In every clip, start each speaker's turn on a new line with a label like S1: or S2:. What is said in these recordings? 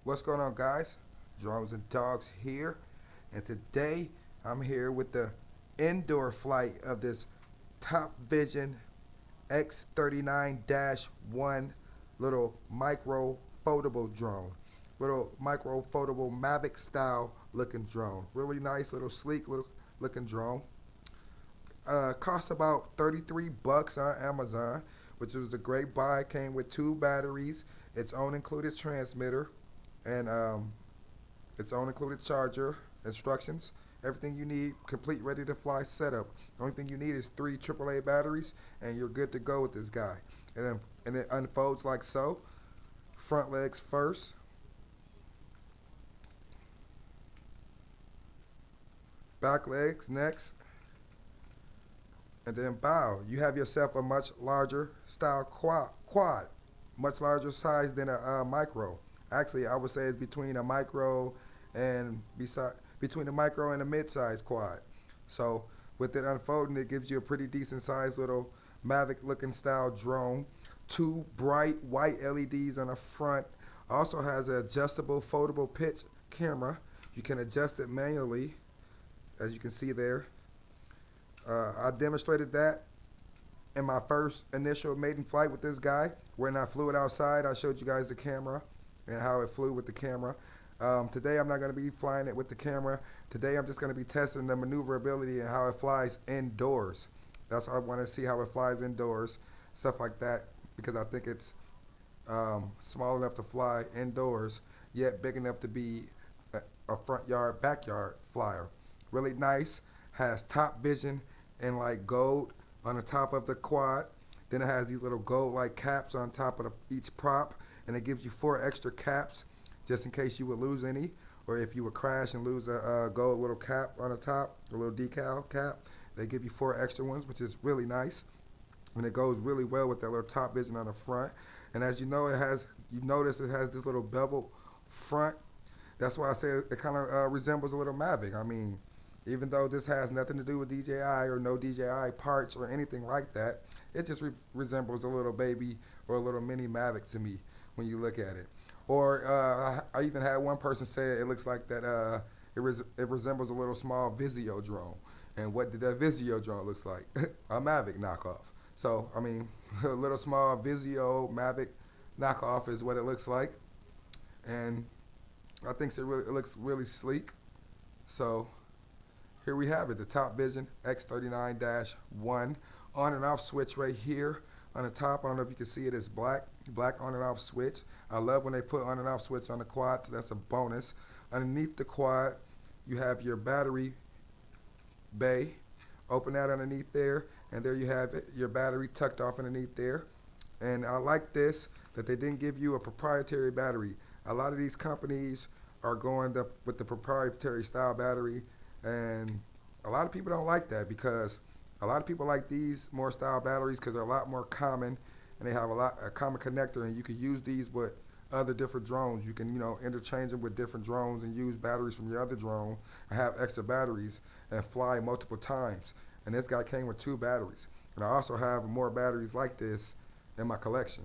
S1: What's going on, guys? Drones and Dogs here, and today I'm here with the indoor flight of this Topvision X39-1 little micro foldable drone. Little micro foldable Mavic style looking drone. Really nice, little sleek little looking drone. Cost about 33 bucks on Amazon, which was a great buy. Came with two batteries, its own included transmitter, and its own included charger, instructions, everything you need, complete ready to fly setup. The only thing you need is three AAA batteries, and you're good to go with this guy. And it unfolds like so. Front legs first, back legs next, and then bow. You have yourself a much larger style quad, much larger size than a micro. Actually, I would say it's between a micro and between a micro and a mid-size quad. So with it unfolding, it gives you a pretty decent sized little Mavic looking style drone. Two bright white LEDs on the front. Also has an adjustable foldable pitch camera. You can adjust it manually, as you can see there. I demonstrated that in my first initial maiden flight with this guy. When I flew it outside, I showed you guys the camera and how it flew with the camera. Today I'm not going to be flying it with the camera. Today I'm just going to be testing the maneuverability and how it flies indoors. That's why I want to see how it flies indoors, stuff like that, because I think it's small enough to fly indoors, yet big enough to be a front yard, backyard flyer. Really nice. Has Topvision in like gold on the top of the quad. Then it has these little gold like caps on top of each prop, and it gives you 4 extra caps just in case you would lose any, or if you would crash and lose a gold little cap on the top, a little decal cap. They give you 4 extra ones, which is really nice, and it goes really well with that little Topvision on the front. And as you know, you notice it has this little bevel front. That's why I say it kind of resembles a little Mavic. I mean, even though this has nothing to do with DJI or no DJI parts or anything like that, it just resembles a little baby or a little mini Mavic to me when you look at it. Or I even had one person say it looks like that it resembles a little small Vizio drone. And what did that Vizio drone looks like? A Mavic knockoff. So, I mean, a little small Vizio Mavic knockoff is what it looks like. And I think it looks really sleek. So here we have it, the Topvision X39-1 on and off switch right here on the top. I don't know if you can see it, it's black on and off switch. I love when they put on and off switch on the quad, so that's a bonus. Underneath the quad, you have your battery bay. Open that underneath there, and there you have it, your battery tucked off underneath there. And I like this, that they didn't give you a proprietary battery. A lot of these companies are going with the proprietary style battery, and a lot of people don't like that, because a lot of people like these more style batteries because they're a lot more common, and they have a common connector, and you can use these with other different drones. You can, interchange them with different drones and use batteries from your other drone and have extra batteries and fly multiple times. And this guy came with 2 batteries. And I also have more batteries like this in my collection.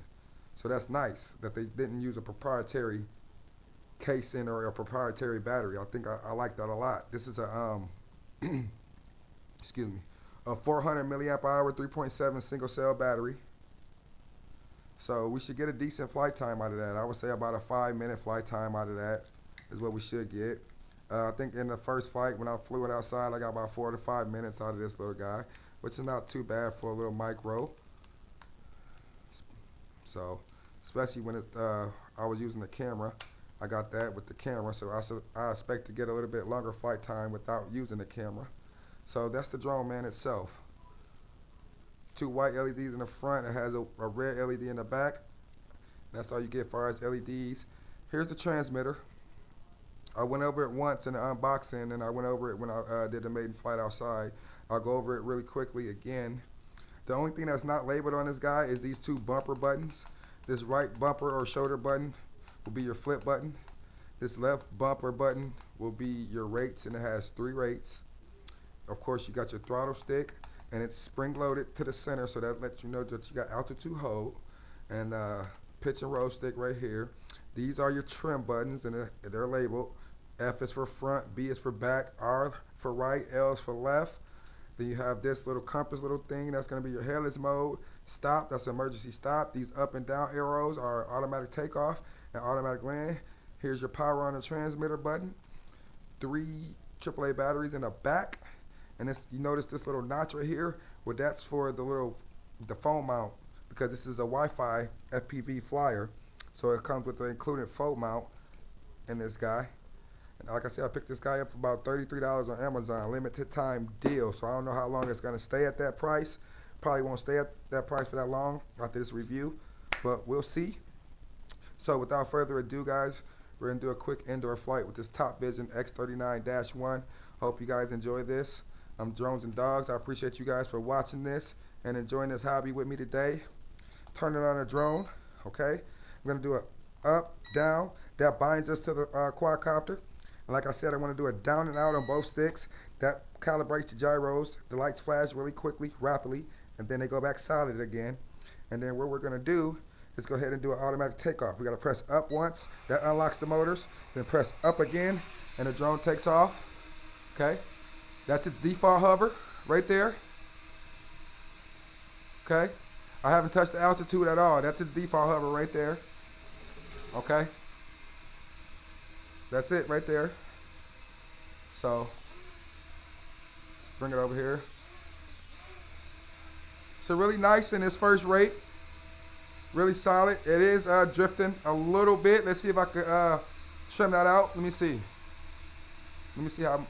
S1: So that's nice that they didn't use a proprietary casing or a proprietary battery. I think I like that a lot. This is a excuse me, a 400 milliamp hour 3.7 single cell battery. So we should get a decent flight time out of that. I would say about a 5-minute flight time out of that is what we should get. I think in the first flight when I flew it outside, I got about 4 to 5 minutes out of this little guy, which is not too bad for a little micro. So especially when I was using the camera. I got that with the camera, so I expect to get a little bit longer flight time without using the camera. So that's the drone, man, itself. 2 white LEDs in the front. It has a red LED in the back. That's all you get as far as LEDs. Here's the transmitter. I went over it once in the unboxing, and I went over it when I did the maiden flight outside. I'll go over it really quickly again. The only thing that's not labeled on this guy is these 2 bumper buttons. This right bumper or shoulder button will be your flip button. This left bumper button will be your rates, and it has 3 rates. Of course, you got your throttle stick, and it's spring loaded to the center, so that lets you know that you got altitude hold, and pitch and roll stick right here. These are your trim buttons, and they're labeled. F is for front, B is for back, R for right, L is for left. Then you have this little compass little thing, that's going to be your headless mode. Stop, that's emergency stop. These up and down arrows are automatic takeoff and automatic land. Here's your power on the transmitter button. 3 AAA batteries in the back. And this, you notice this little notch right here? Well, that's for the phone mount, because this is a Wi-Fi FPV flyer. So it comes with the included phone mount in this guy. And like I said, I picked this guy up for about $33 on Amazon, limited time deal. So I don't know how long it's gonna stay at that price. Probably won't stay at that price for that long after this review, but we'll see. So without further ado, guys, we're gonna do a quick indoor flight with this Topvision X39-1. Hope you guys enjoy this. I'm Drones and Dogs. I appreciate you guys for watching this and enjoying this hobby with me today. Turning on a drone, okay? I'm gonna do a up, down. That binds us to the quadcopter. And like I said, I want to do a down and out on both sticks. That calibrates the gyros. The lights flash really quickly, rapidly, and then they go back solid again. And then what we're gonna do is go ahead and do an automatic takeoff. We gotta press up once, that unlocks the motors, then press up again, and the drone takes off, okay? That's its default hover, right there, okay? I haven't touched the altitude at all. That's its default hover right there, okay? That's it right there. So, let's bring it over here. So really nice in its first rate. Really solid. It is drifting a little bit. Let's see if I could trim that out. Let me see. Let me see how.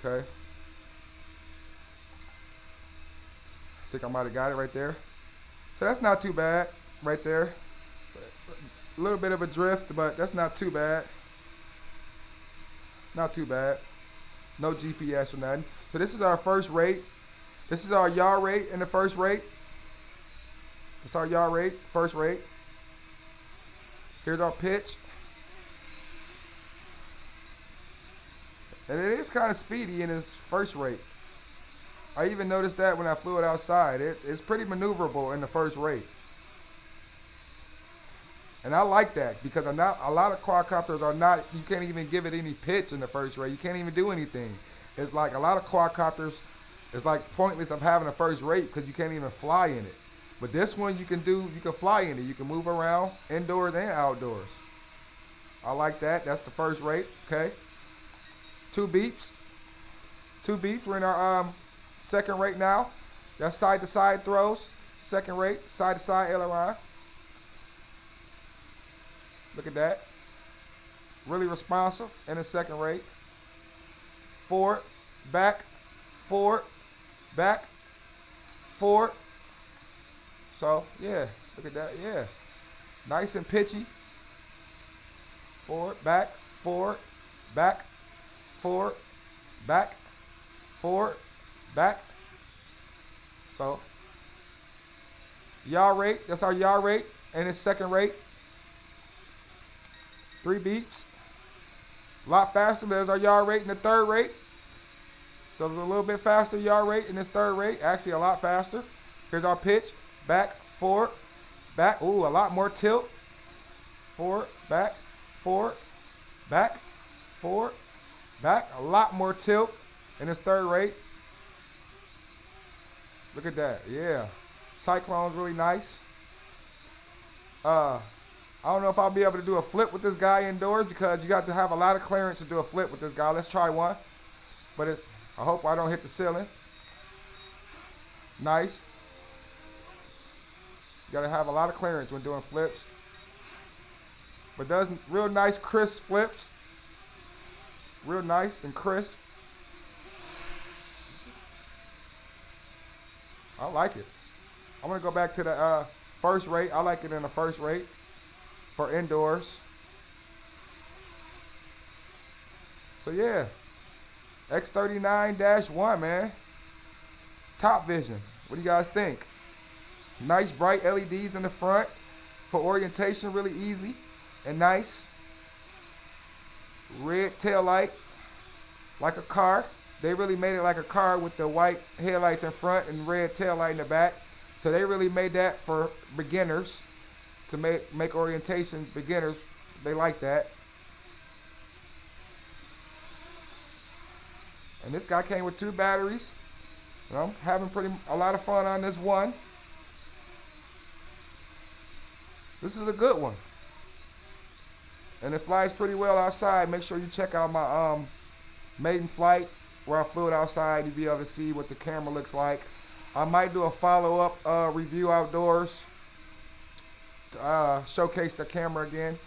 S1: Okay. I think I might have got it right there. So that's not too bad right there. A little bit of a drift, but that's not too bad. Not too bad. No GPS or nothing. So this is our first rate. This is our yaw rate in the first rate. This is our yaw rate, first rate. Here's our pitch. And it is kind of speedy in its first rate. I even noticed that when I flew it outside. It's pretty maneuverable in the first rate. And I like that, because a lot of quadcopters are not, you can't even give it any pitch in the first rate. You can't even do anything. It's like a lot of quadcopters, it's like pointless of having a first rate because you can't even fly in it. But this one you can fly in it. You can move around indoors and outdoors. I like that. That's the first rate, okay? 2 beeps. 2 beeps. We're in our second rate now. That's side to side throws. Second rate, side to side aileron. Look at that. Really responsive in the second rate. Forward, back, forward, back, forward. So, yeah, look at that, yeah. Nice and pitchy. Forward, back, forward, back, forward, back, forward, back. So, yaw rate, that's our yaw rate in its second rate. 3 beeps. A lot faster. There's our yaw rate in the third rate. So there's a little bit faster yaw rate in this third rate. Actually a lot faster. Here's our pitch. Back, forward, back. Ooh, a lot more tilt. Forward, back, forward, back, forward, back. A lot more tilt in this third rate. Look at that. Yeah. Cyclone's really nice. I don't know if I'll be able to do a flip with this guy indoors, because you got to have a lot of clearance to do a flip with this guy. Let's try one. But I hope I don't hit the ceiling. Nice. You got to have a lot of clearance when doing flips. But does real nice crisp flips. Real nice and crisp. I like it. I'm going to go back to the first rate. I like it in the first rate. For indoors. So yeah, X39-1, man. Topvision. What do you guys think? Nice bright LEDs in the front for orientation, really easy and nice. Red tail light, like a car. They really made it like a car with the white headlights in front and red tail light in the back. So they really made that for beginners. to make orientation beginners. They like that. And this guy came with 2 batteries. And I'm having a lot of fun on this one. This is a good one. And it flies pretty well outside. Make sure you check out my maiden flight where I flew it outside. You'll be able to see what the camera looks like. I might do a follow-up review outdoors to showcase the camera again.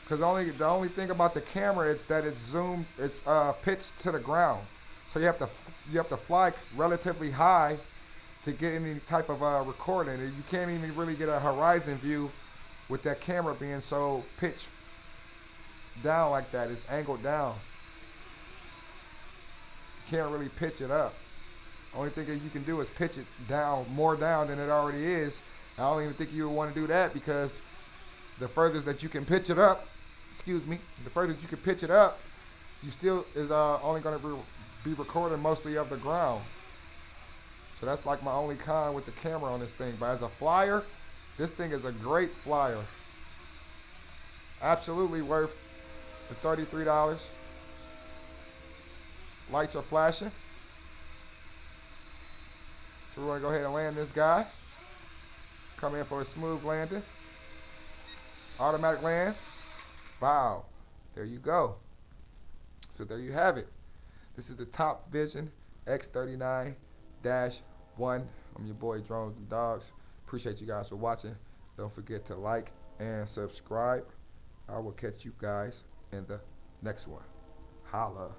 S1: Because the only thing about the camera is that it's zoomed, it's pitched to the ground. So you have to fly relatively high to get any type of recording. And you can't even really get a horizon view with that camera being so pitched down like that. It's angled down. You can't really pitch it up. Only thing that you can do is pitch it down, more down than it already is. I don't even think you would want to do that, because the furthest that you can pitch it up, the furthest you can pitch it up, you still is only going to be recording mostly of the ground. So that's like my only con with the camera on this thing. But as a flyer, this thing is a great flyer. Absolutely worth the $33. Lights are flashing. So we're going to go ahead and land this guy. Come in for a smooth landing. Automatic land. Wow. There you go. So there you have it. This is the Topvision X39-1. I'm your boy Drones and Dogs. Appreciate you guys for watching. Don't forget to like and subscribe. I will catch you guys in the next one. Holla.